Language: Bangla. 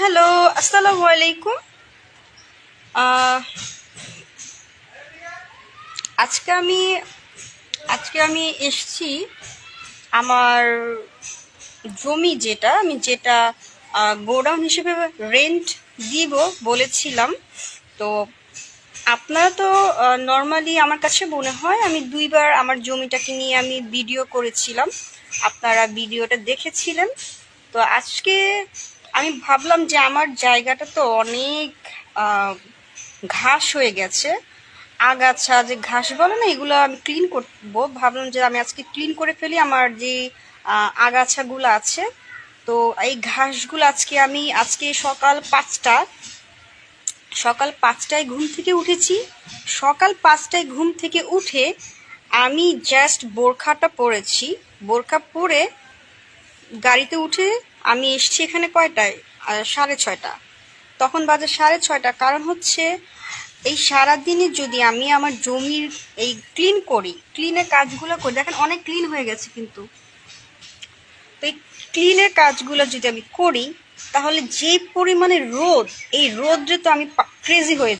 হ্যালো, আসসালামু আলাইকুম। আহ, আজকে আমি আজকে আমি এসছি আমার জমি, যেটা গোডাউন হিসেবে রেন্ট দিব বলেছিলাম। তো আপনারা তো নর্মালি আমার কাছে মনে হয় আমি দুইবার আমার জমিটাকে নিয়ে আমি ভিডিও করেছিলাম, আপনারা ভিডিওটা দেখেছিলেন। তো আজকে আমি ভাবলাম যে আমার জায়গাটা তো অনেক আহ, ঘাস হয়ে গেছে, আগাছা যে ঘাস বলে না, এগুলো আমি ক্লিন করবো। ভাবলাম যে আমি আজকে ক্লিন করে ফেলি আমার যে আগাছাগুলো আছে। তো এই ঘাসগুলো আজকে সকাল 5টায় ঘুম থেকে উঠেছি। সকাল 5টায় ঘুম থেকে উঠে আমি জাস্ট বোরখাটা পরেছি। বোরখা পরে গাড়িতে উঠে আমি এসছি এখানে কয়টায়, 6:30। তখন বাজে 6:30। কারণ হচ্ছে এই সারাদিনে যদি আমি আমার জমির এই ক্লিনের কাজগুলো করি, দেখেন অনেক ক্লিন হয়ে গেছে কিন্তু। তো এই ক্লিনের কাজগুলো যদি আমি করি, তাহলে যে পরিমাণে রোদ, এই রোদ্রে তো আমি ক্রেজি হয়ে